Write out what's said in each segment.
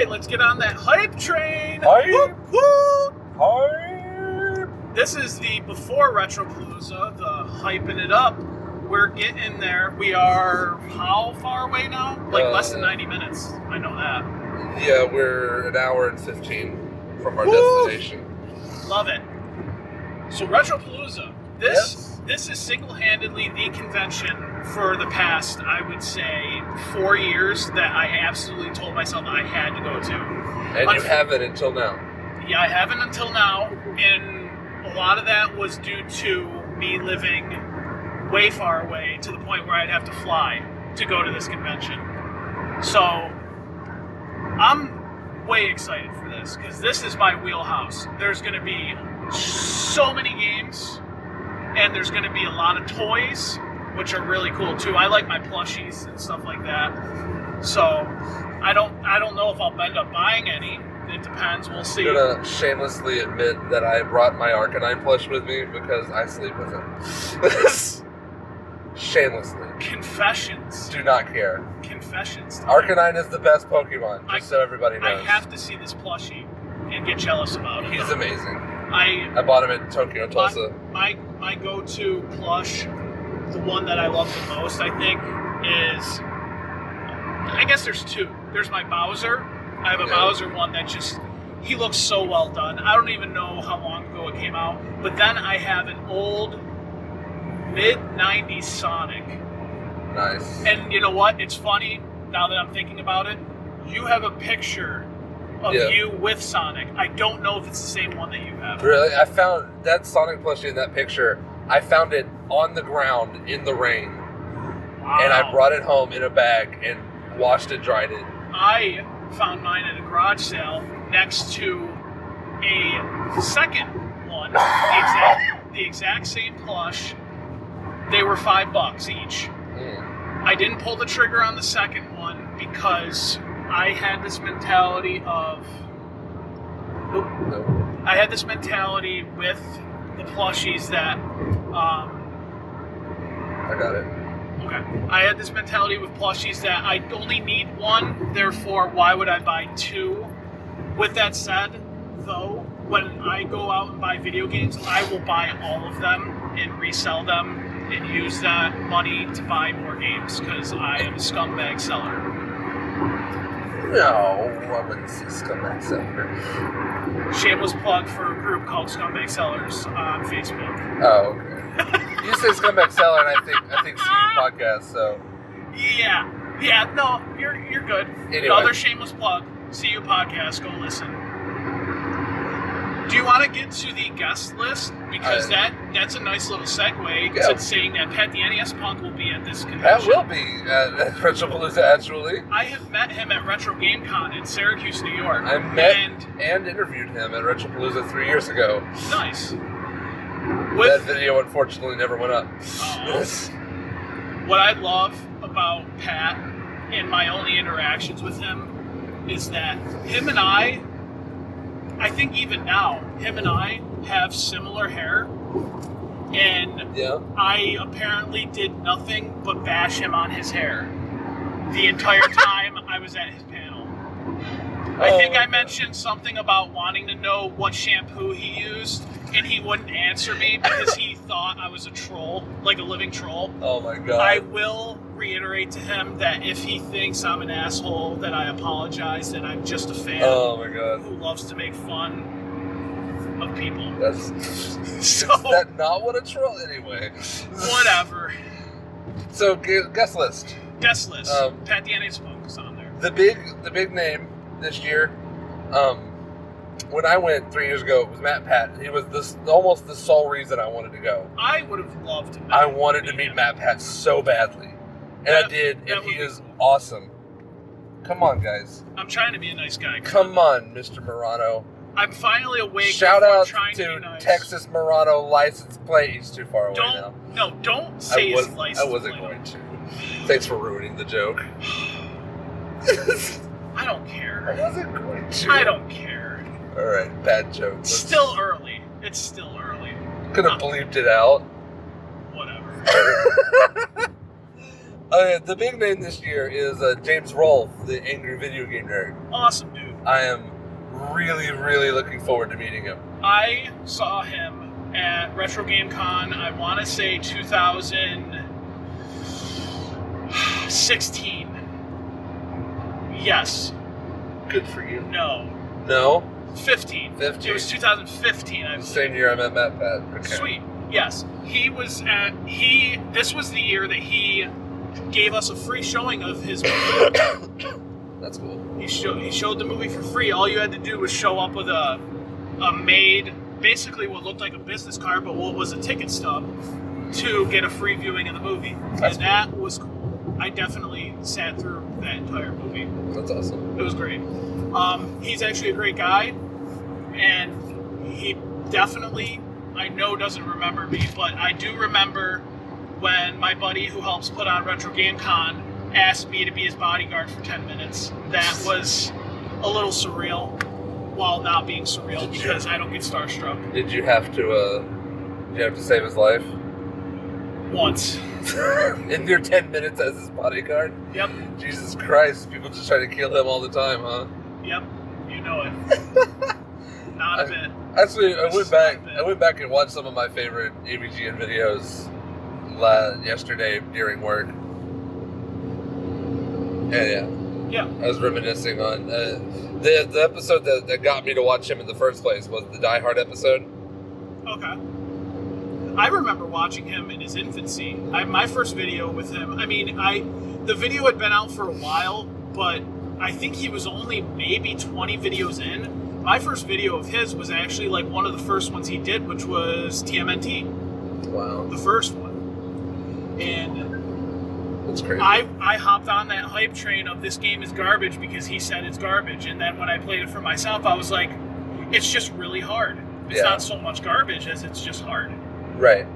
right, let's get on that hype train. Hype. Whoop, whoop. Hype. This is the before Retropalooza, the hyping it up. We're getting there. We are how far away now? Like less than 90 minutes. I know that. Yeah, we're an hour and 15 from our destination. Love it. So Retropalooza. This is single-handedly the convention for the past, I would say, 4 years that I absolutely told myself I had to go to. And you haven't until now. Yeah, I haven't until now, and a lot of that was due to me living way far away to the point where I'd have to fly to go to this convention. So I'm way excited for this because this is my wheelhouse. There's going to be so many games, and there's going to be a lot of toys, which are really cool too. I like my plushies and stuff like that. So I don't know if I'll end up buying any. It depends. We'll see. I'm gonna shamelessly admit that I brought my Arcanine plush with me because I sleep with it. Shamelessly. Confessions. Do not care. Confessions. Arcanine is the best Pokemon, just so everybody knows. I have to see this plushie and get jealous about it. He's amazing. I bought him at Tokyo Tulsa. My go-to plush, the one that I love the most, I think, is... I guess there's two. There's my Bowser. I have a Bowser one that just... He looks so well done. I don't even know how long ago it came out. But then I have an old mid-90s Sonic. Nice. And you know what? It's funny, now that I'm thinking about it. You have a picture of you with Sonic. I don't know if it's the same one that you have. Really? I found that Sonic plushie in that picture. I found it on the ground in the rain. Wow. And I brought it home in a bag and washed it, dried it. I found mine at a garage sale next to a second one, the exact same plush. They were $5 each. I didn't pull the trigger on the second one because I had this mentality of... I had this mentality with the plushies that... I got it. Okay. I had this mentality with plushies that I only need one, therefore why would I buy two? With that said, though, when I go out and buy video games, I will buy all of them and resell them and use that money to buy more games because I am a scumbag seller. No, I wouldn't say scumbag seller. Shameless plug for a group called Scumbag Sellers on Facebook. Oh, okay. You say scumbag seller, and I think CU podcast. So yeah, no, you're good. Anyway. Another shameless plug. CU podcast. Go listen. Do you want to get to the guest list? Because that's a nice little segue to saying that Pat the NES Punk will be at this convention. That will be at Retropalooza, actually. I have met him at Retro Game Con in Syracuse, New York. I met and interviewed him at Retropalooza 3 years ago. Nice. That video, unfortunately, never went up. What I love about Pat and my only interactions with him is that him and I think even now, him and I have similar hair, and I apparently did nothing but bash him on his hair the entire time I was at his panel. I think I mentioned something about wanting to know what shampoo he used, and he wouldn't answer me because he thought I was a troll, like a living troll. Oh my god. I will reiterate to him that if he thinks I'm an asshole, that I apologize, that I'm just a fan who loves to make fun of people. Is that not what a troll anyway? Whatever. So guest list. Guest list. Pat the NES Punk is on there. The big name this year. When I went 3 years ago, it was Matt Pat. He was almost the sole reason I wanted to go. I would have loved to meet him. I wanted to meet Matt Pat so badly. And I did, and he is awesome. Come on, guys. I'm trying to be a nice guy. Come on, Mr. Morano. I'm finally awake. Shout out to nice. Texas Morano license plate. He's too far away now. No, don't say his license plate. I wasn't going to. Thanks for ruining the joke. I don't care. I wasn't going to. I don't care. Alright, bad joke. It's still early. It's still early. Could have bleeped it out. Whatever. The big name this year is James Rolfe, the angry video game nerd. Awesome dude. I am really, really looking forward to meeting him. I saw him at Retro Game Con, I want to say 2016. Yes. Good for you. No. No? 15. It was 2015, I believe. Same year I met Matt Pat. Okay. Sweet. Yes. This was the year that he gave us a free showing of his movie. That's cool. He showed the movie for free. All you had to do was show up with a made, basically what looked like a business card, but what was a ticket stub to get a free viewing of the movie. That's and that was cool. I definitely sat through that entire movie. That's awesome. It was great. He's actually a great guy, and he definitely, I know, doesn't remember me, but I do remember when my buddy who helps put on Retro Game Con asked me to be his bodyguard for 10 minutes. That was a little surreal, while not being surreal, because I don't get starstruck. Did you have to save his life? Once. In your 10 minutes as his bodyguard? Yep. Jesus Christ, people just try to kill him all the time, huh? Yep. You know it. Not a bit. Actually, I went back and watched some of my favorite AVGN videos yesterday during work. And yeah, I was reminiscing on the episode that got me to watch him in the first place was the Die Hard episode. Okay. I remember watching him in his infancy. My first video with him, the video had been out for a while, but I think he was only maybe 20 videos in. My first video of his was actually like one of the first ones he did, which was TMNT. Wow. The first one. And that's crazy. I hopped on that hype train of this game is garbage because he said it's garbage. And then when I played it for myself, I was like, it's just really hard. It's not so much garbage as it's just hard. Right.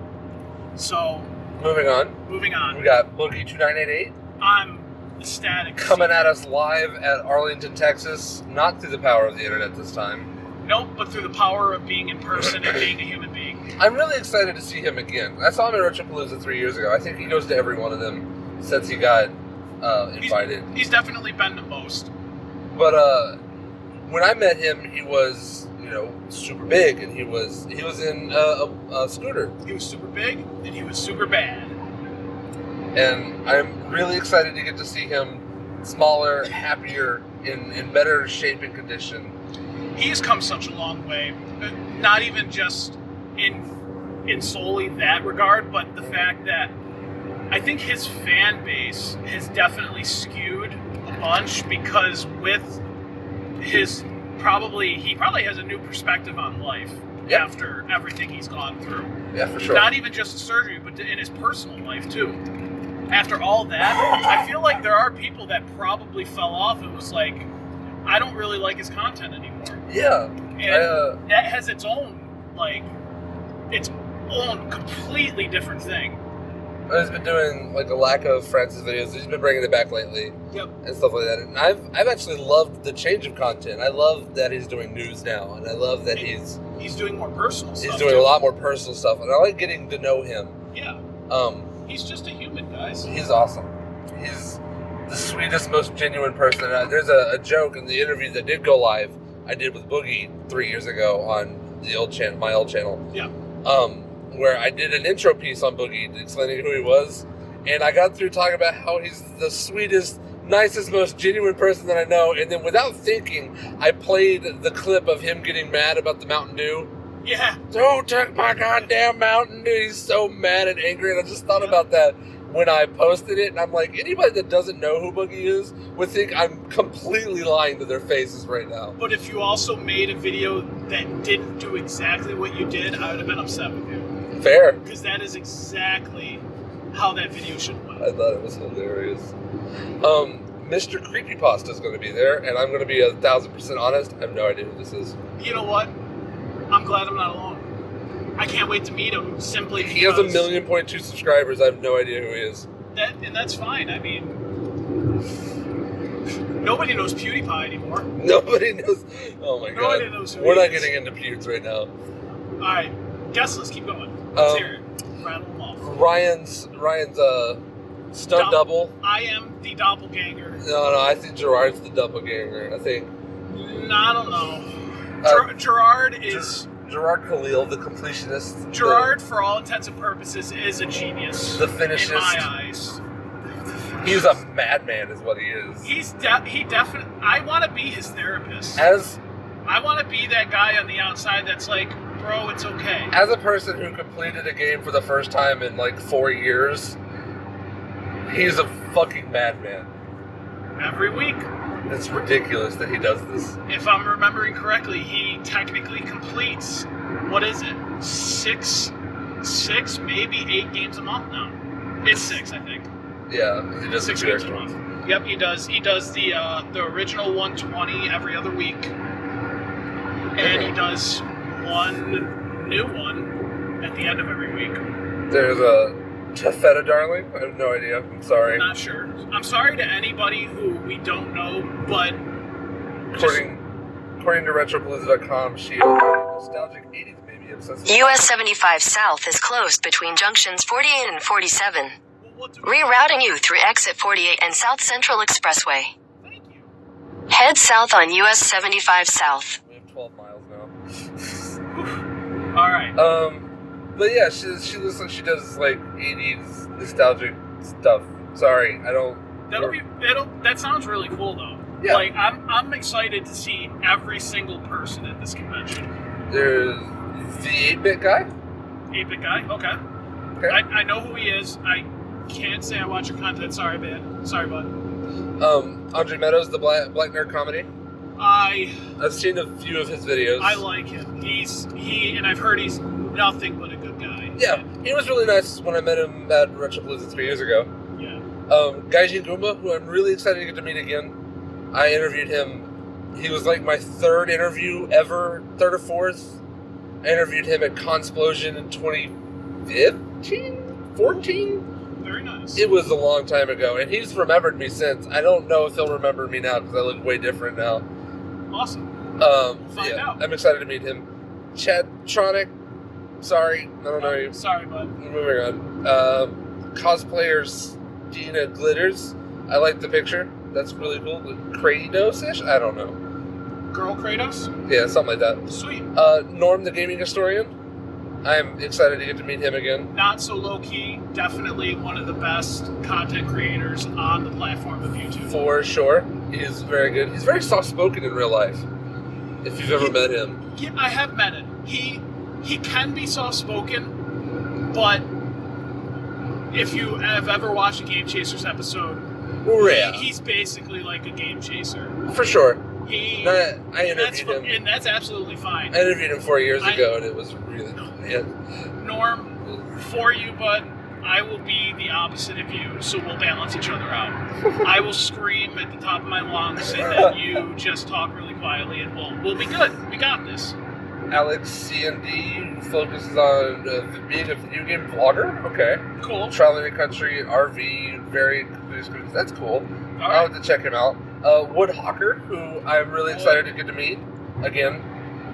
So, moving on. We got Boogie 2988. I'm ecstatic. Coming at us live at Arlington, Texas. Not through the power of the internet this time. Nope, but through the power of being in person and being a human being. I'm really excited to see him again. I saw him at Retropalooza 3 years ago. I think he goes to every one of them since he got invited. He's definitely been the most. But when I met him, he was super big, and he was in a scooter. He was super big, and he was super bad. And I'm really excited to get to see him smaller, happier, in better shape and condition. He's come such a long way, not even just in solely that regard, but the fact that I think his fan base has definitely skewed a bunch because with his he probably has a new perspective on life after everything he's gone through. Yeah, for sure. Not even just the surgery, but in his personal life too. After all that, I feel like there are people that probably fell off and was like, I don't really like his content anymore. Yeah. And that has its own completely different thing. He's been doing like a lack of Francis videos. He's been bringing it back lately. Yep. And stuff like that. And I've actually loved the change of content. I love that he's doing news now, and I love that he's doing more personal stuff. He's doing a lot more personal stuff, and I like getting to know him. Yeah. He's just a human, guys. He's awesome. He's the sweetest, most genuine person. There's a joke in the interview that did go live I did with Boogie 3 years ago on the old channel, my old channel. Yeah. Where I did an intro piece on Boogie explaining who he was, and I got through talking about how he's the sweetest, nicest, most genuine person that I know, and then without thinking, I played the clip of him getting mad about the Mountain Dew. Yeah. Don't take my goddamn Mountain Dew. He's so mad and angry, and I just thought about that when I posted it, and I'm like, anybody that doesn't know who Boogie is would think I'm completely lying to their faces right now. But if you also made a video that didn't do exactly what you did, I would have been upset with you. Fair. Because that is exactly how that video should have went. I thought it was hilarious. Mr. Creepypasta is going to be there, and I'm going to be 1,000% honest. I have no idea who this is. You know what? I'm glad I'm not alone. I can't wait to meet him simply because... He has 1.2 million subscribers. I have no idea who he is. And that's fine. I mean... Nobody knows PewDiePie anymore. Nobody knows... Oh my god. Nobody knows who We're he not is. getting into pewds right now. Alright. Guess, let's keep going. Let's hear it. Rattle them off. Ryan's stunt double. I am the doppelganger. No, I think Gerard's the doppelganger. I think I don't know. Gerard is... Gerard Khalil, the completionist. Gerard, for all intents and purposes, is a genius. The finishist. In my eyes. He's a madman, is what he is. He definitely... I want to be his therapist. I want to be that guy on the outside that's like, bro, it's okay. As a person who completed a game for the first time in like 4 years, he's a fucking madman. Every week. It's ridiculous that he does this. If I'm remembering correctly, he technically completes, what is it? Six, maybe 8 games a month now. It's 6, I think. Yeah, he does 6 games a month. Yep, he does. He does the original 120 every other week, and he does one new one at the end of every week. There's a Tafeta Darling? I have no idea. I'm sorry. I'm not sure. I'm sorry to anybody who we don't know, but... According to Retropalooza.com, she is a nostalgic 80s baby obsessed. US 75 South is closed between junctions 48 and 47. Rerouting you through exit 48 and South Central Expressway. Thank you. Head south on US 75 South. We have 12 miles now. All right. But yeah, she looks like she does like 80s nostalgic stuff. Sorry, I don't. That sounds really cool though. Yeah. Like I'm excited to see every single person at this convention. There's the 8-bit guy. 8-bit guy. Okay. I know who he is. I can't say I watch your content. Sorry, man. Sorry, bud. Andre Meadows, the Black Nerd Comedy. I've seen a few of his videos. I like him. And I've heard he's nothing but a good guy. Yeah, he was really nice when I met him at Retropalooza 3 years ago. Yeah. Gaijin Goomba, who I'm really excited to get to meet again. I interviewed him. He was like my 3rd interview ever, 3rd or 4th. I interviewed him at Consplosion in 2015, 14. Very nice. It was a long time ago, and he's remembered me since. I don't know if he'll remember me now because I look way different now. Awesome. Find out. I'm excited to meet him. Chad Tronic. Sorry, I don't know you. Sorry, bud. Moving on. Cosplayers Dina Glitters. I like the picture. That's really cool. Kratos-ish? I don't know. Girl Kratos? Yeah, something like that. Sweet. Norm, the gaming historian. I'm excited to get to meet him again. Not so low-key. Definitely one of the best content creators on the platform of YouTube. For sure. He's very good. He's very soft-spoken in real life. If you've ever met him. Yeah, I have met him. He can be soft-spoken, but if you have ever watched a Game Chasers episode, he's basically like a game chaser. For sure. I interviewed him. And that's absolutely fine. I interviewed him 4 years ago, and it was really cool. Yeah. Norm, for you, bud, I will be the opposite of you, so we'll balance each other out. I will scream at the top of my lungs, and then you just talk really quietly, and we'll be good. We got this. Alex C&D focuses on being a video game vlogger. Okay. Cool. Traveling the country, RV, that's cool. Right. I'll have to check him out. Wood Hawker, who I'm really excited to get to meet again.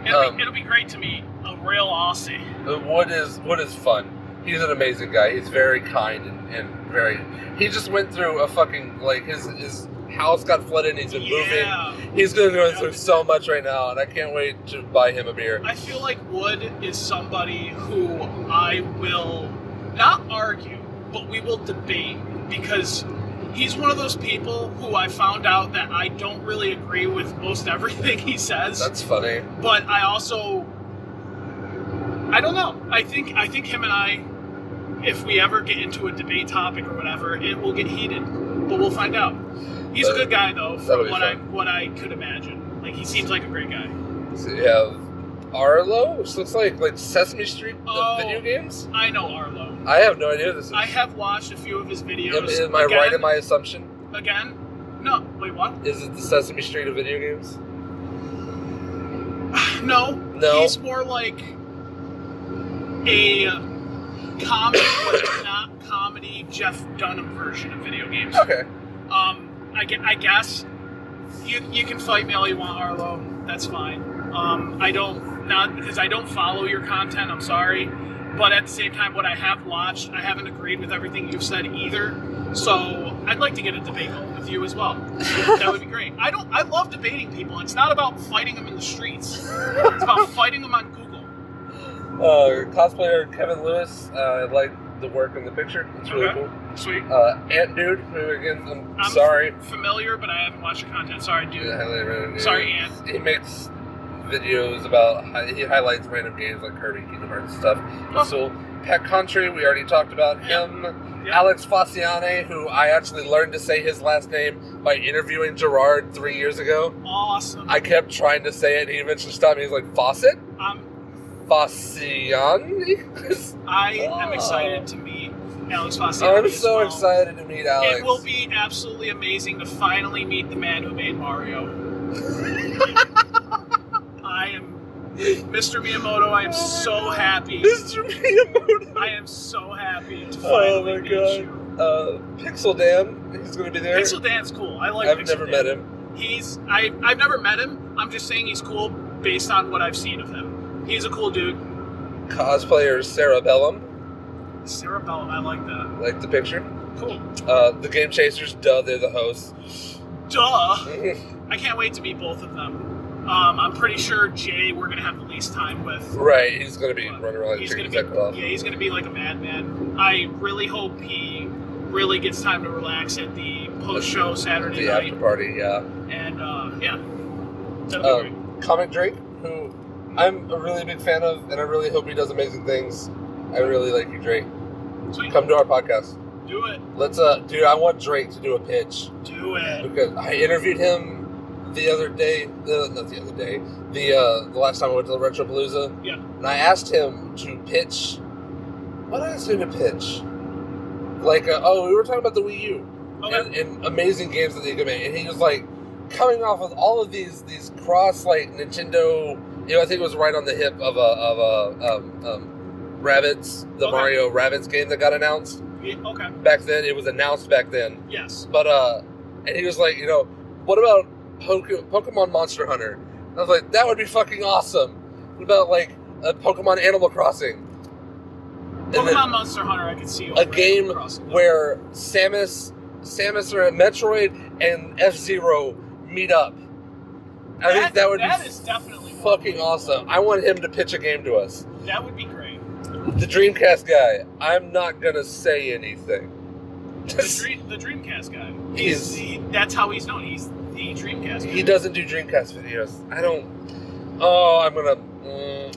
It'll be great to meet a real Aussie. Wood is fun. He's an amazing guy. He's very kind and very... He just went through a fucking... Like, his house got flooded and he's been moving. He's going through so much right now, and I can't wait to buy him a beer. I feel like Wood is somebody who I will not argue, but we will debate, because he's one of those people who I found out that I don't really agree with most everything he says. That's funny. But I also... I don't know. I think him and I, if we ever get into a debate topic or whatever, it will get heated. But we'll find out. He's a good guy, though, from what I could imagine. Like, he seems like a great guy. So you have Arlo, which looks like Sesame Street video games. I know Arlo. I have no idea who this is. I have watched a few of his videos. Am I right in my assumption? Again? No. Wait, what? Is it the Sesame Street of video games? No. He's more like a comedy, but not comedy, Jeff Dunham version of video games. Okay. I guess you can fight me all you want, Arlo. That's fine. Because I don't follow your content. I'm sorry, But at the same time, what I have watched, I haven't agreed with everything you've said either. So I'd like to get a debate going with you as well. That would be great. I love debating people. It's not about fighting them in the streets. It's about fighting them on Google. Cosplayer Kevin Lewis, I like the work in the picture. It's really cool. Sweet. Ant Dude, who again, I'm sorry. Familiar, but I haven't watched your content. Sorry, dude. Yeah, Sorry, Ant. He makes videos about, he highlights random games like Kirby, Kingdom Hearts and stuff. So, Pet Country, we already talked about him. Yeah. Alex Faciane, who I actually learned to say his last name by interviewing Gerard 3 years ago. Awesome. I kept trying to say it, and he eventually stopped me. He's like, Fawcett? Faciane? I am excited to meet Alex Faciane. I'm so excited to meet Alex. It will be absolutely amazing to finally meet the man who made Mario. I am Mr. Miyamoto. I am so happy. Mr. Miyamoto. I am so happy to finally meet you. Pixel Dan, he's going to be there. Pixel Dan's cool. I like. I've never met him. I've never met him. I'm just saying he's cool based on what I've seen of him. He's a cool dude. Cosplayer Sarah Bellum. Sarah Bellum, I like that. Like the picture. Cool. The Game Chasers, duh, they're the hosts. Duh. I can't wait to meet both of them. I'm pretty sure Jay we're going to have the least time with. Right, he's going to be running around like chicken neck off. Yeah, he's going to be like a madman. I really hope he really gets time to relax at the post-show Saturday night. The after party, yeah. And, yeah. That'll be great. Comic Drake, who I'm a really big fan of, and I really hope he does amazing things. I really like you, Drake. Sweet. Come to our podcast. Do it. Let's, dude, I want Drake to do a pitch. Do it. Because I interviewed him the other day, not the other day, the last time I went to the Retropalooza. Yeah. And I asked him to pitch, what did I ask him to pitch? Like, we were talking about the Wii U. Okay. And amazing games that they could make. And he was like, coming off with all of these cross, like, Nintendo, I think it was right on the hip of Rabbids, the Mario Rabbids game that got announced. Yeah, okay. Back then, it was announced back then. Yes. But, and he was like, what about Pokemon Monster Hunter? And I was like, that would be fucking awesome. What about, like, Pokemon Animal Crossing? Pokemon Monster Hunter, I could see a game where Samus or Metroid and F-Zero meet up. I think that would be is definitely fucking awesome. I want him to pitch a game to us. That would be great. The Dreamcast guy. I'm not gonna say anything. The Dreamcast guy. That's how he's known. He's the Dreamcast guy. He doesn't do Dreamcast videos.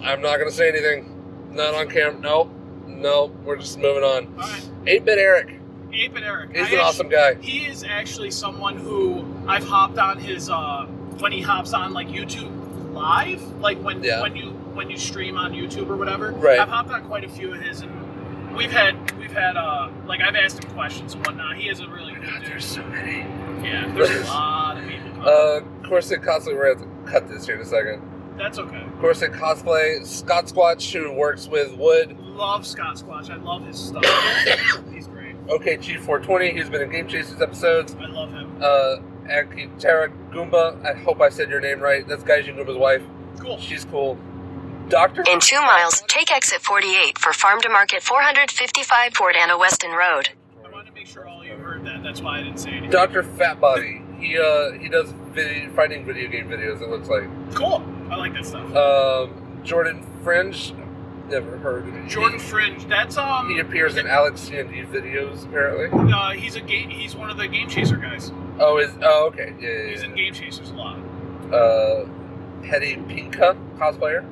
I'm not gonna say anything. Not on camera. Nope. We're just moving on. All right. 8-Bit Eric. 8-Bit Eric. He's an awesome guy. He is actually someone who I've hopped on his when he hops on like YouTube Live, like when you stream on YouTube or whatever. Right. I've hopped on quite a few of his, and we've had like I've asked him questions and whatnot. He is a really good dude. There's so many. Yeah, there's a lot of people. Corset Cosplay, we're going to have to cut this here in a second. That's okay. Corset Cosplay, Scott Squatch, who works with Wood. Love Scott Squatch. I love his stuff. He's great. Okay, Chief 420, he's been in Game Chasers episodes. I love him. Akitara Goomba, I hope I said your name right. That's Gaijin Goomba's wife. Cool. She's cool. Doctor? In 2 miles, take exit 48 for Farm to Market 455 Port Anna Weston Road. I wanted to make sure all of you heard that. That's why I didn't say anything. Dr. Fatbody. He does fighting video game videos, it looks like. Cool. I like that stuff. Jordan Fringe. Never heard of him. Jordan Fringe. That's He appears in Alex C&D videos, apparently. He's one of the Game Chaser guys. Okay. Yeah. He's in Game Chasers a lot. Hetty Pinka, cosplayer.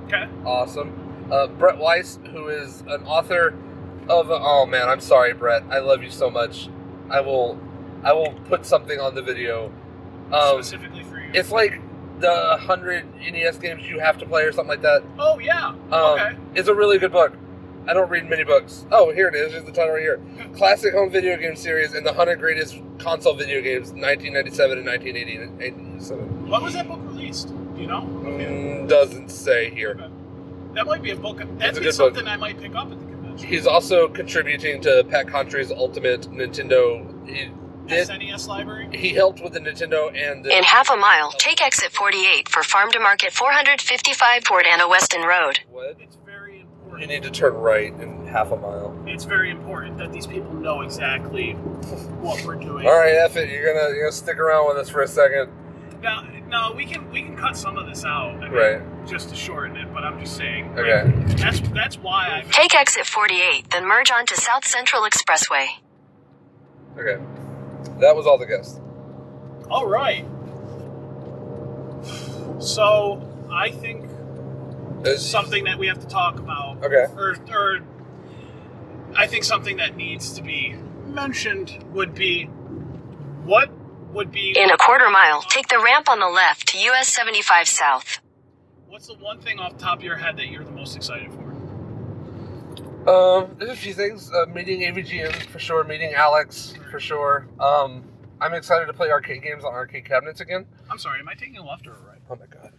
Okay. Awesome. Brett Weiss, who is an author of... Oh, man, I'm sorry, Brett. I love you so much. I will put something on the video. Specifically for you. It's like the 100 NES games you have to play or something like that. Oh, yeah. Okay. It's a really good book. I don't read many books. Oh, here it is. Here's the title right here. Classic Home Video Game Series and the 100 Greatest Console Video Games, 1997 and 1987. When was that book released? Do you know? Doesn't say here. Okay. That might be a book. That'd be something book. I might pick up at the convention. He's also contributing to Pat Contry's Ultimate Nintendo. SNES library? He helped with the Nintendo and... In half a mile, take exit 48 for Farm to Market 455 Port Anna Weston Road. What? It's very important important. You need to turn right in half a mile. It's very important that these people know exactly what we're doing. All right, F it. You're gonna stick around with us for a second. Now we can cut some of this out. I mean, Right. Just to shorten it, but I'm just saying. Okay. Like, that's why I. Take exit 48, then merge onto South Central Expressway. Okay. That was all the guests. All right. So I think something that we have to talk about. Okay. Or I think something that needs to be mentioned would be what would be In a quarter mile, take the ramp on the left to US 75 South. What's the one thing off the top of your head that you're the most excited for? There's a few things. Meeting AVGN for sure. Meeting Alex for sure. I'm excited to play arcade games on arcade cabinets again. I'm sorry, am I taking a left or a right? Oh my god.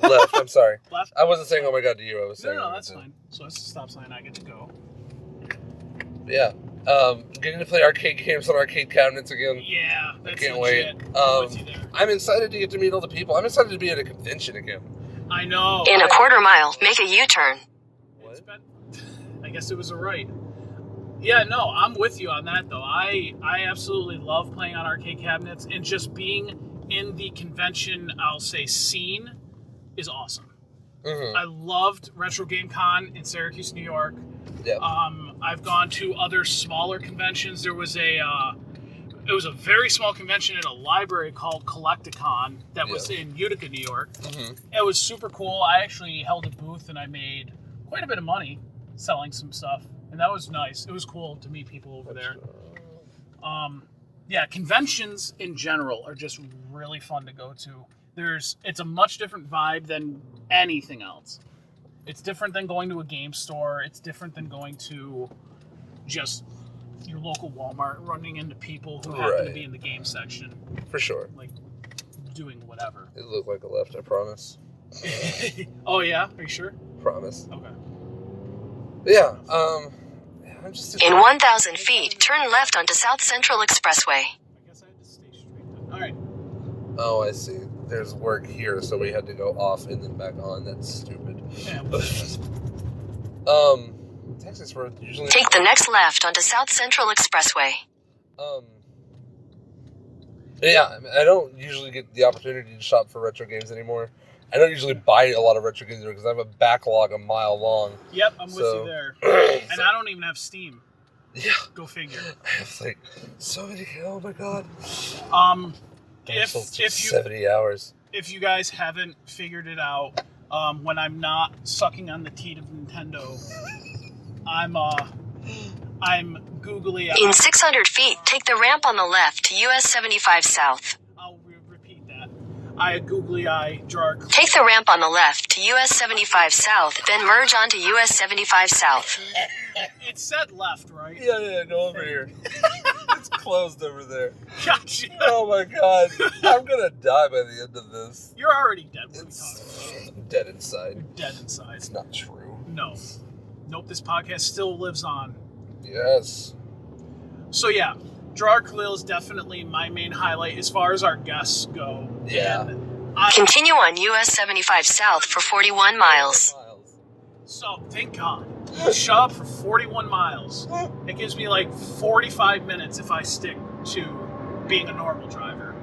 Left. I'm sorry. Left? I wasn't saying oh my god to you. I was saying. No, that's fine. So it's a stop sign. I get to go. Yeah. Getting to play arcade games on arcade cabinets again. Yeah, I that's can't legit. wait. I'm with you there. I'm excited to get to meet all the people. I'm excited to be at a convention again. I know. In a quarter mile, make a U-turn. It's been, I guess it was a right. Yeah, no, I'm with you on that though. I absolutely love playing on arcade cabinets, and just being in the convention, I'll say, scene is awesome. Mm-hmm. I loved Retro Game Con in Syracuse, New York. Yeah. I've gone to other smaller conventions. There was it was a very small convention at a library called Collecticon that was in Utica, New York. Mm-hmm. It was super cool. I actually held a booth and I made quite a bit of money selling some stuff, and that was nice. It was cool to meet people over there. Yeah, conventions in general are just really fun to go to. It's a much different vibe than anything else. It's different than going to a game store. It's different than going to just your local Walmart, running into people who happen to be in the game section. For sure. Like, doing whatever. It looked like a left, I promise. Oh, yeah? Are you sure? Promise. Okay. Yeah, I'm just... In 1,000 feet, turn left onto South Central Expressway. I guess I had to stay straight then. All right. Oh, I see. There's work here, so we had to go off and then back on. That's stupid. Yeah. Texas Road usually... Take the next left onto South Central Expressway. Yeah, I don't usually get the opportunity to shop for retro games anymore. I don't usually buy a lot of retro games because I have a backlog a mile long. Yep, I'm with you there. And I don't even have Steam. Yeah. Go figure. I have like so many. Oh my god. If you 70 hours. If you guys haven't figured it out, when I'm not sucking on the teat of Nintendo, I'm googly. In 600 feet, take the ramp on the left to US 75 South. I'll repeat that. I googly eye draw. Take the ramp on the left to US 75 South, then merge onto US 75 South. It said left, right? Yeah, go over here. It's closed over there. Gotcha. Oh my god. I'm gonna die by the end of this. You're already dead. What are we talking about? I'm dead inside. You're dead inside. It's not true. No. Nope, this podcast still lives on. Yes. So yeah, Gerard Khalil is definitely my main highlight as far as our guests go. Yeah. And Continue on US 75 South for 41 miles. So, thank God. Shut up for 41 miles. It gives me like 45 minutes if I stick to being a normal driver.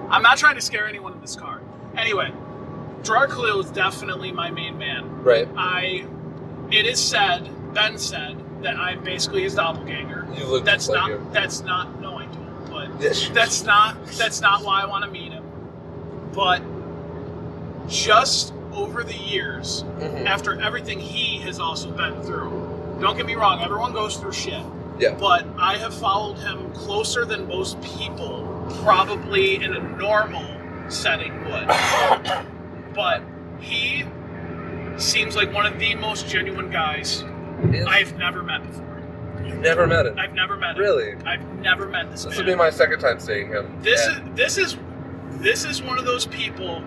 I'm not trying to scare anyone in this car. Anyway, Gerard Khalil is definitely my main man. Right. It is been said, that I'm basically his doppelganger. You look that's just not, like him. That's not, no I don't, but Yes, you that's not why I want to meet him. But just over the years, after everything he has also been through, don't get me wrong, everyone goes through shit. Yeah. But I have followed him closer than most people probably in a normal setting would. But he seems like one of the most genuine guys I've never met before. You've never met him? I've never met him. Really? I've never met this man. This will be my second time seeing him. This is one of those people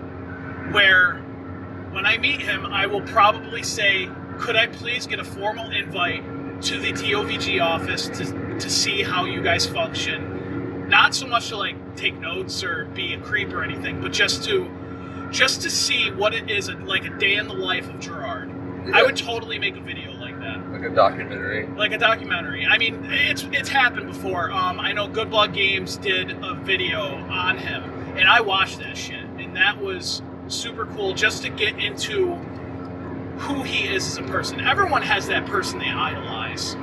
where when I meet him, I will probably say, could I please get a formal invite to the TOVG office to see how you guys function? Not so much to like take notes or be a creep or anything, but just to see what it is like a day in the life of Gerard. I would totally make a video like that. Like a documentary. Like a documentary. I mean, it's happened before. I know Good Blood Games did a video on him, and I watched that shit, and that was super cool just to get into who he is as a person. Everyone has that person they idolize.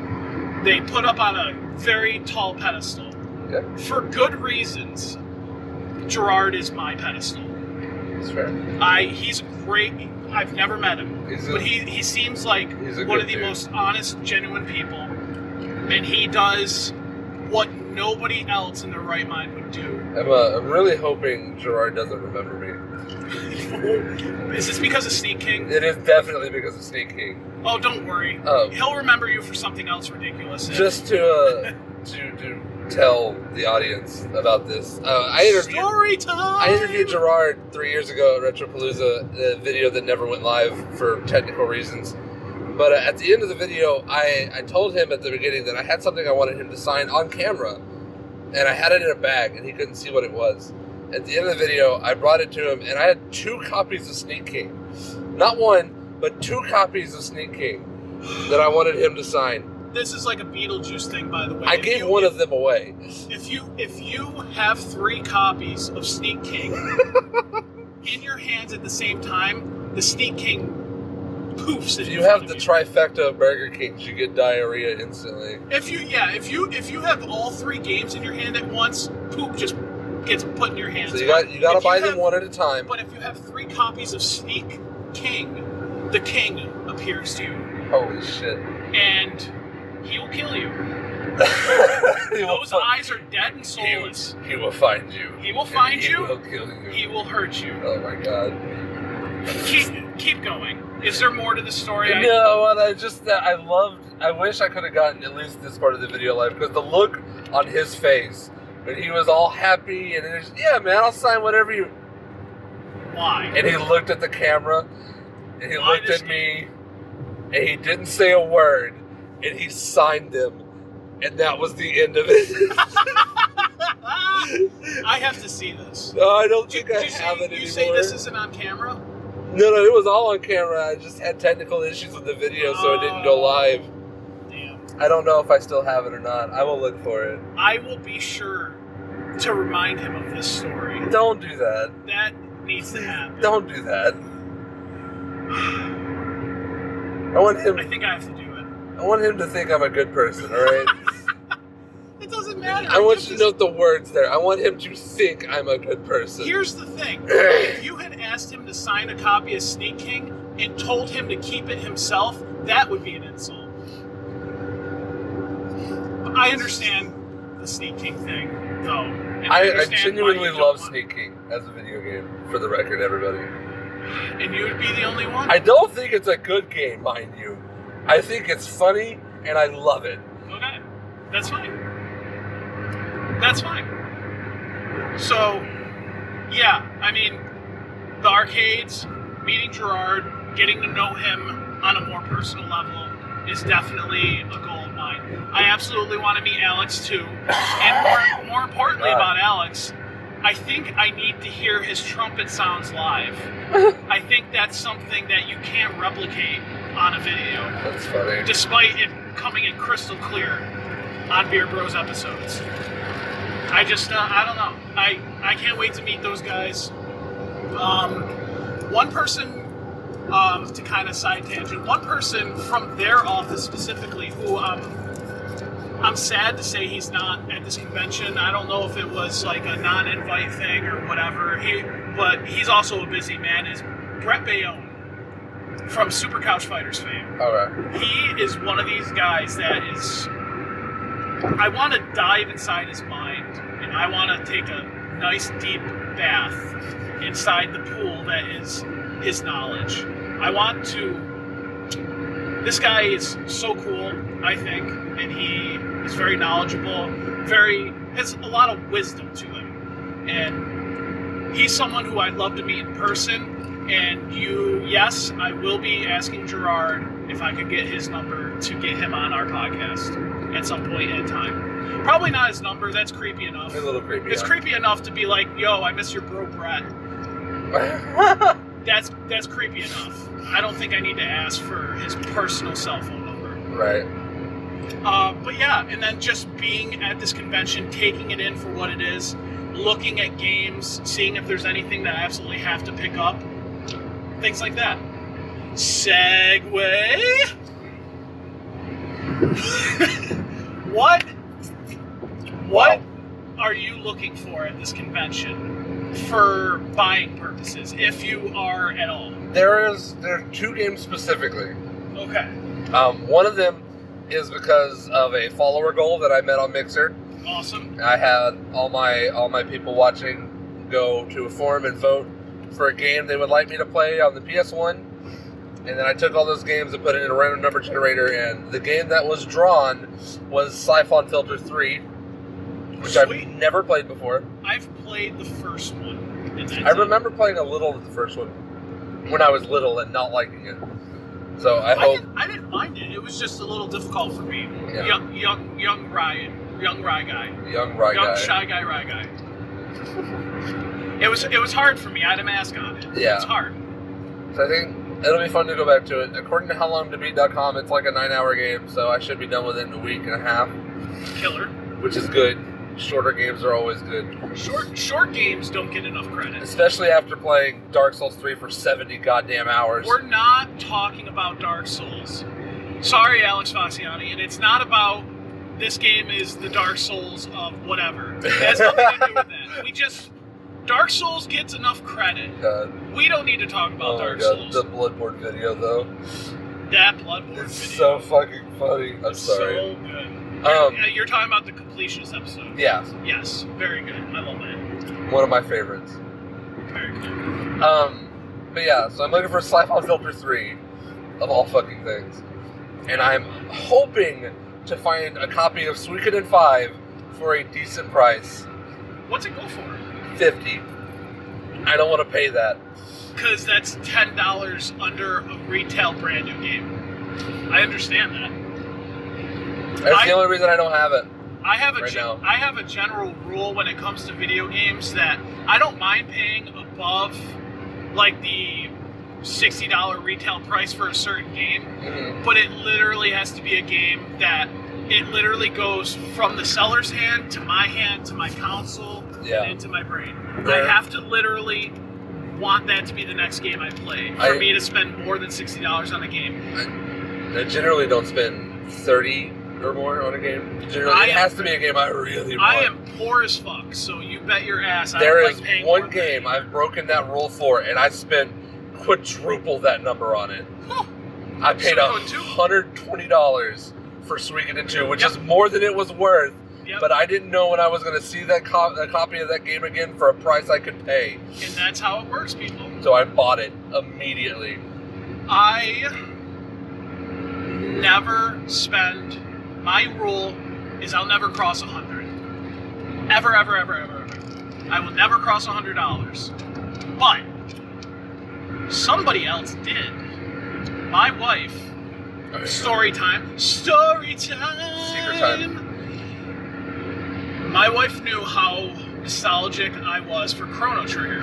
They put up on a very tall pedestal. Yeah. For good reasons. Gerard is my pedestal. That's fair. He's great. I've never met him, but he seems like one of the most honest, genuine people, and he does what nobody else in their right mind would do. I'm really hoping Gerard doesn't remember me. Is this because of Sneak King? It is definitely because of Sneak King. Oh, don't worry. He'll remember you for something else ridiculous. Just to tell the audience about this. Story time! I interviewed Gerard 3 years ago at Retropalooza, a video that never went live for technical reasons. But at the end of the video, I told him at the beginning that I had something I wanted him to sign on camera. And I had it in a bag, and he couldn't see what it was. At the end of the video, I brought it to him, and I had 2 copies of Sneak King. Not 1, but 2 copies of Sneak King that I wanted him to sign. This is like a Beetlejuice thing, by the way. I gave one of them away. If you have 3 copies of Sneak King in your hands at the same time, the Sneak King poofs. If you have the trifecta of Burger Kings, you get diarrhea instantly. If you have all 3 games in your hand at once, poop just gets put in your hands. So you got to buy them one at a time. But if you have 3 copies of Sneak King, the King appears to you. Holy shit! And he will kill you. Those eyes are dead and soulless. He will find you. He will find you. He will kill you. He will hurt you. Oh my god. Keep going. Is there more to the story? No, and I wish I could have gotten at least this part of the video live, because the look on his face when he was all happy and was, yeah, man, I'll sign whatever you. Why? And he looked at the camera, and he looked at me, and he didn't say a word, and he signed them, and that was the end of it. I have to see this. No, I don't think I have it anymore. You say this isn't on camera? No, it was all on camera. I just had technical issues with the video, so it didn't go live. Damn. I don't know if I still have it or not. I will look for it. I will be sure to remind him of this story. Don't do that. That needs to happen. Don't do that. I think I have to do it. I want him to think I'm a good person, all right? It doesn't matter. I want you to note the words there. I want him to think I'm a good person. Here's the thing. If you had asked him to sign a copy of Sneak King and told him to keep it himself, that would be an insult. But I understand the Sneak King thing, though. I genuinely love Sneak King as a video game, for the record, everybody. And you would be the only one? I don't think it's a good game, mind you. I think it's funny, and I love it. Okay. That's fine. That's fine. So, yeah, I mean, the arcades, meeting Gerard, getting to know him on a more personal level is definitely a goal of mine. I absolutely want to meet Alex, too. And more importantly about Alex, I think I need to hear his trumpet sounds live. I think that's something that you can't replicate on a video. That's funny. Despite it coming in crystal clear on Beer Bros episodes. I don't know. I can't wait to meet those guys. One person, to kind of side tangent, one person from their office specifically who I'm sad to say he's not at this convention. I don't know if it was like a non-invite thing or whatever. But he's also a busy man, is Brett Bayonne from Super Couch Fighters fame. Alright. He is one of these guys that is... I want to dive inside his mind, and I want to take a nice deep bath inside the pool that is his knowledge. I want to... This guy is so cool, I think, and he is very knowledgeable, has a lot of wisdom to him. And he's someone who I'd love to meet in person. And yes, I will be asking Gerard if I could get his number to get him on our podcast at some point in time. Probably not his number, that's creepy enough. A little creepy. It's creepy enough to be like, yo, I miss your bro Brett. that's creepy enough. I don't think I need to ask for his personal cell phone number. Right. But yeah, and then just being at this convention, taking it in for what it is, looking at games, seeing if there's anything that I absolutely have to pick up, things like that. Segway. What are you looking for at this convention for buying purposes, if you are at all? There are 2 games specifically. Okay. One of them is because of a follower goal that I met on Mixer. Awesome. I had all my people watching go to a forum and vote for a game they would like me to play on the PS1. And then I took all those games and put it in a random number generator, and the game that was drawn was Siphon Filter 3, which Sweet. I've never played before. I've played the first one. I remember playing a little of the first one when I was little and not liking it. So I didn't mind it. It was just a little difficult for me. Yeah. Young Rye guy. Young Shy guy. It was hard for me. I had a mask on it. Yeah. It's hard. So I think it'll be fun to go back to it. According to HowLongToBeat.com, it's like a 9-hour game, so I should be done with it in a week and a half. Killer. Which is good. Shorter games are always good. Short games don't get enough credit. Especially after playing Dark Souls 3 for 70 goddamn hours. We're not talking about Dark Souls. Sorry, Alex Fasciani, and it's not about this game is the Dark Souls of whatever. It has nothing to do with that. Dark Souls gets enough credit. God. We don't need to talk about Dark Souls. The Bloodborne video, though. That Bloodborne video. It's so fucking funny. I'm sorry. So good. You're talking about the completionist episode. Yeah. Yes. Very good. I love that. One of my favorites. Very good. But yeah, so I'm looking for Siphon Filter 3, of all fucking things. And I'm hoping to find a copy of Suikoden 5 for a decent price. What's it go for? $50. I don't want to pay that. Because that's $10 under a retail brand new game. I understand that. That's the only reason I don't have it. I have now. I have a general rule when it comes to video games that I don't mind paying above like the $60 retail price for a certain game, but it literally has to be a game that it literally goes from the seller's hand to my console and into my brain. I have to literally want that to be the next game I play for me to spend more than $60 on a game. I generally don't spend $30 or more on a game. Generally, it has to be a game I really want. I am poor as fuck, so you bet your ass. There is one game I've broken that rule for, and I spent quadruple that number on it. Huh. I paid $120 for Suikoden 2, which is more than it was worth. But I didn't know when I was going to see that copy of that game again for a price I could pay. And that's how it works, people. So I bought it immediately. I never spend... My rule is I'll never cross 100. Ever. I will never cross $100. But somebody else did. My wife. Story time. Secret time. My wife knew how nostalgic I was for Chrono Trigger.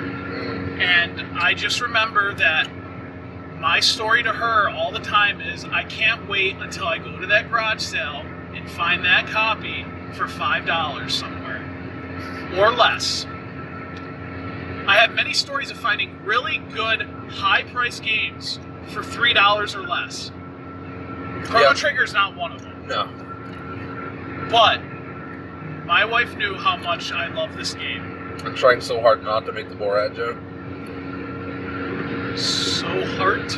And I just remember that my story to her all the time is I can't wait until I go to that garage sale and find that copy for $5 somewhere. Or less. I have many stories of finding really good, high-priced games for $3 or less. Chrono Trigger's not one of them. No. But my wife knew how much I love this game. I'm trying so hard not to make the Borat joke. So hard?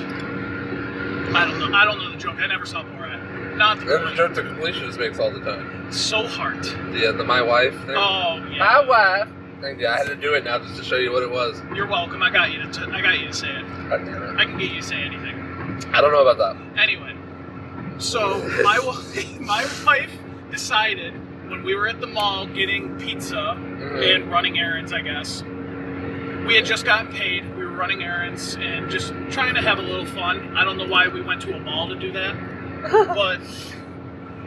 I don't know the joke. I never saw Borat. Not the That's a joke the completionist makes all the time. So hard. Yeah, the my wife thing. Oh yeah. My wife. Thank you. I had to do it now just to show you what it was. You're welcome. I got you to say it. God damn it. I can get you to say anything. I don't know about that. Anyway, so my wife decided when we were at the mall getting pizza and running errands, I guess. We had just gotten paid. We were running errands and just trying to have a little fun. I don't know why we went to a mall to do that, but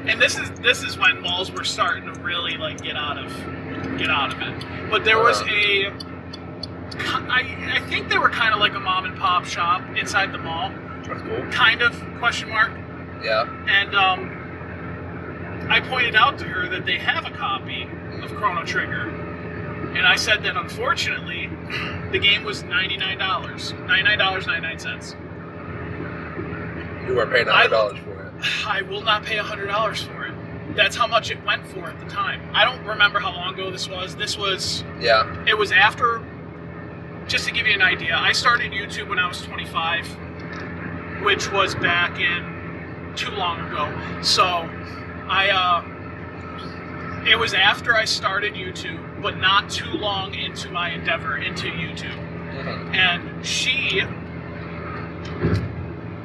and this is when malls were starting to really like get out of it. But there was I think they were kind of like a mom and pop mom-and-pop shop inside the mall. That's cool. Kind of, question mark. Yeah. And I pointed out to her that they have a copy of Chrono Trigger. And I said that, unfortunately, the game was $99. $99.99. You weren't paying $100 for it. I will not pay $100 for it. That's how much it went for at the time. I don't remember how long ago this was. Yeah. It was after, just to give you an idea, I started YouTube when I was 25, which was back in too long ago. So it was after I started YouTube, but not too long into my endeavor into YouTube. Mm-hmm. And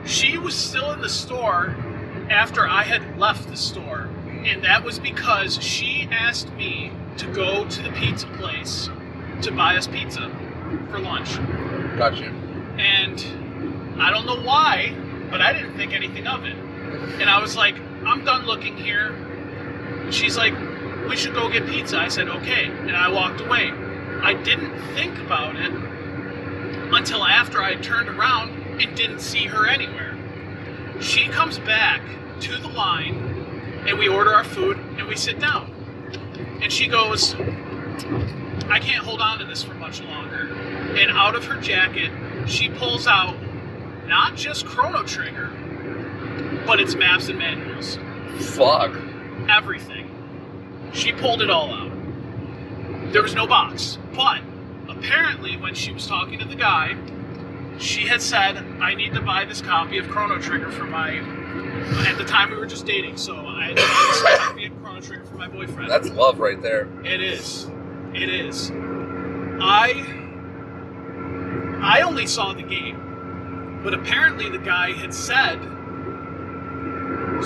she was still in the store after I had left the store. And that was because she asked me to go to the pizza place to buy us pizza for lunch. Got you. And I don't know why, but I didn't think anything of it. And I was like, I'm done looking here. And she's like, we should go get pizza. I said, okay. And I walked away. I didn't think about it until after I turned around and didn't see her anywhere. She comes back to the line, and we order our food, and we sit down. And she goes, I can't hold on to this for much longer. And out of her jacket, she pulls out not just Chrono Trigger, but its maps and manuals. Fuck. Everything. She pulled it all out. There was no box. But apparently when she was talking to the guy, she had said, I need to buy this copy of Chrono Trigger for my... At the time we were just dating, so I had to buy this copy of Chrono Trigger for my boyfriend. That's love right there. It is. It is. I only saw the game, but apparently the guy had said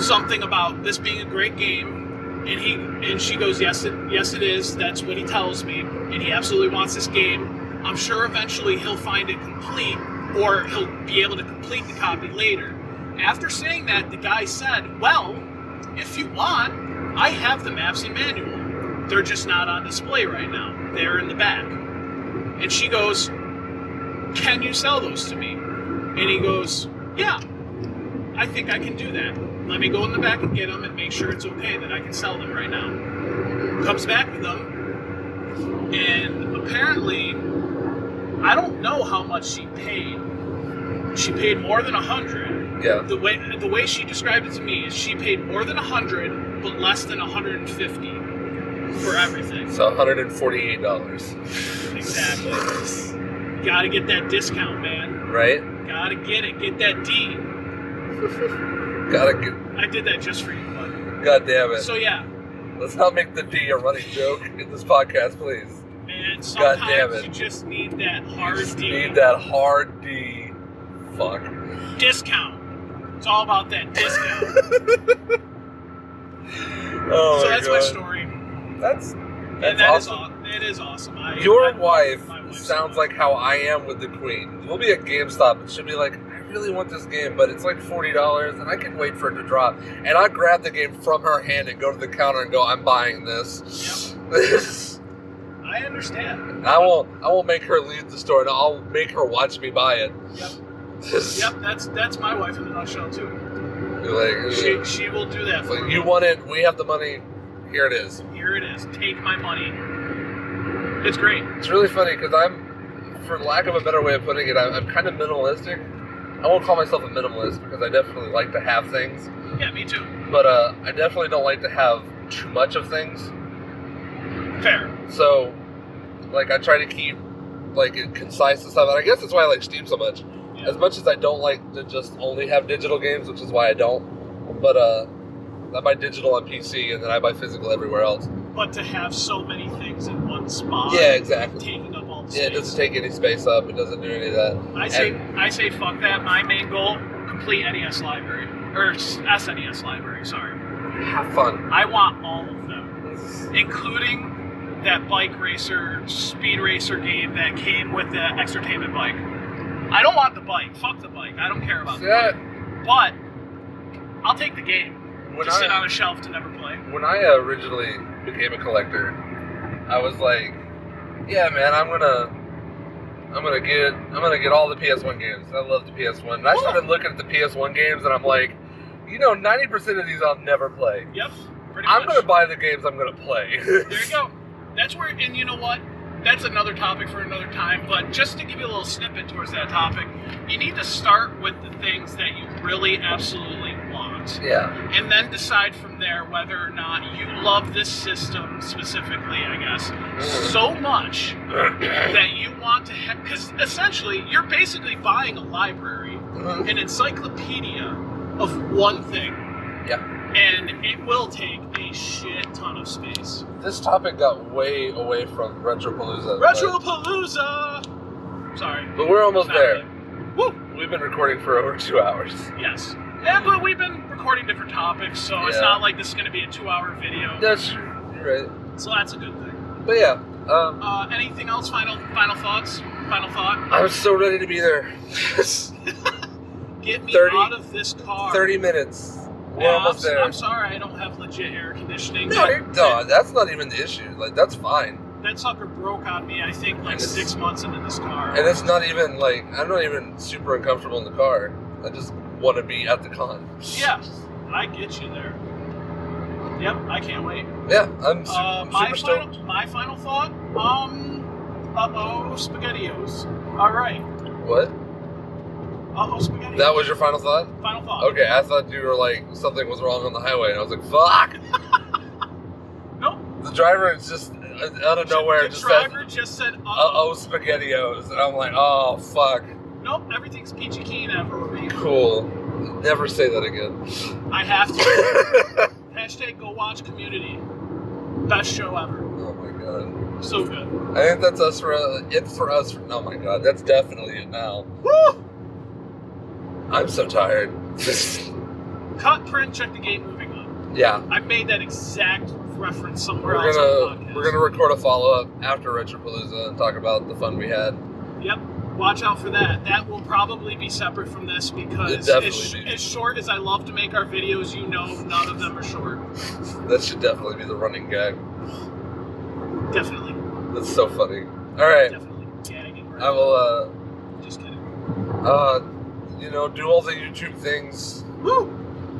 something about this being a great game, and she goes, yes it is. That's what he tells me, and he absolutely wants this game. I'm sure eventually he'll find it complete, or he'll be able to complete the copy later. After saying that, the guy said, well, if you want, I have the maps and manual. They're just not on display right now. They're in the back. And she goes, can you sell those to me? And he goes, yeah, I think I can do that. Let me go in the back and get them and make sure it's okay that I can sell them right now. Comes back with them, and apparently, I don't know how much she paid. She paid more than $100. Yeah. The way she described it to me is she paid more than $100, but less than $150 for everything. So $148. Exactly. Gotta get that discount, man. Right? Gotta get it. Get that D. Gotta get... I did that just for you, bud. God damn it. So yeah. Let's not make the D a running joke in this podcast, please. And God damn sometimes it. you just need that hard Just D. need that hard D. Fuck. Discount. It's all about that discount. Oh So my that's God. my story. That's And that awesome. it is awesome. Your I wife love my wife so sounds much. like how I am with the Queen. We'll be at GameStop and she'll be like, I really want this game, but it's like $40 and I can wait for it to drop. And I grab the game from her hand and go to the counter and go, I'm buying this. Yep. I understand. I won't make her leave the store and I'll make her watch me buy it. Yep. Yep, that's my wife in a nutshell too. Like, She will do that for like, me. you want it, we have the money, here it is. Here it is. Take my money. It's great. It's really funny because I'm, for lack of a better way of putting it, I'm kind of minimalistic. I won't call myself a minimalist because I definitely like to have things. Yeah, me too. But I definitely don't like to have too much of things. Fair. So, like, I try to keep, like, it concise and stuff. And I guess that's why I like Steam so much. Yeah. As much as I don't like to just only have digital games, which is why I don't. But I buy digital on PC and then I buy physical everywhere else. But to have so many things in one spot. Yeah, exactly. Taking up all the Yeah, space. it doesn't take any space up. It doesn't do any of that. I say fuck that. My main goal, complete NES library. Or SNES library, sorry. Have fun. I want all of them. Including that bike racer, speed racer game that came with the exertainment bike. I don't want the bike. Fuck the bike. I don't care about the bike. But I'll take the game. When to sit on a shelf to never play. When I originally became a collector, I was like, yeah, man, I'm I'm gonna get all the PS1 games. I love the PS1. And I started looking at the PS1 games, and I'm like, 90% of these I'll never play. Yep. Pretty much. I'm gonna buy the games I'm gonna play. There you go. That's where, and you know what? That's another topic for another time, but just to give you a little snippet towards that topic, you need to start with the things that you really absolutely want. Yeah. And then decide from there whether or not you love this system specifically, I guess, so much that you want to have, because essentially you're basically buying a library, an encyclopedia of one thing. Yeah. And it will take a shit ton of space. This topic got way away from Retropalooza. Retropalooza! Sorry. But we're almost there. Really. Woo! We've been recording for over 2 hours. Yes. Yeah, but we've been recording different topics, so it's not like this is going to be a 2-hour video. That's true. You're right. So that's a good thing. But yeah. Anything else? Final thoughts? Final thought? I'm so ready to be there. Get me out of this car. 30 minutes. We're almost there. I'm sorry I don't have legit air conditioning. No, that's not even the issue. Like, that's fine. That sucker broke on me, I think, 6 months into this car. And it's not even, I'm not even super uncomfortable in the car. I just want to be at the con. Yeah, I get you there. Yep, I can't wait. Yeah, I'm super stoked. My final thought, SpaghettiOs. All right. What? SpaghettiOs. That was your final thought? Final thought. Okay, I thought you were like, something was wrong on the highway, and I was like, fuck! Nope. The driver is just, out of nowhere, the driver just said, SpaghettiOs. And I'm like, oh, fuck. Nope, everything's peachy keen ever with me. Cool. Never say that again. I have to. Hashtag go watch Community. Best show ever. Oh my god. So good. I think that's us for us. Oh my god, that's definitely it now. Woo! I'm so tired. Cut, print, check the gate, moving on. Yeah. I made that exact reference somewhere else on the podcast. We're gonna record a follow-up after Retropalooza and talk about the fun we had. Yep. Watch out for that. That will probably be separate from this because as short as I love to make our videos, none of them are short. That should definitely be the running gag. Definitely. That's so funny. All right. Definitely. I will, Just kidding. Do all the YouTube things. Woo!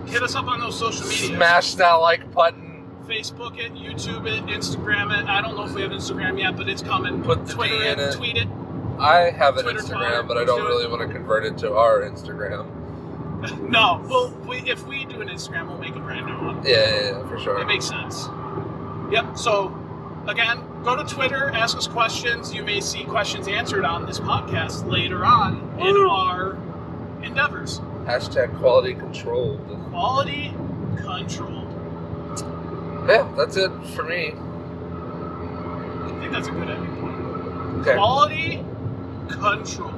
Hit us up on those social media. Smash that like button. Facebook it, YouTube it, Instagram it. I don't know if we have Instagram yet, but it's coming. Put the Twitter D in it. Tweet it. I have an Twitter, Instagram, but I don't really want to convert it to our Instagram. No. Well, if we do an Instagram, we'll make a brand new one. Yeah, for sure. It makes sense. Yep. So, again, go to Twitter, ask us questions. You may see questions answered on this podcast later on in our endeavors. Hashtag quality controlled. Quality controlled. Yeah, that's it for me. I think that's a good ending point. Okay. Quality control.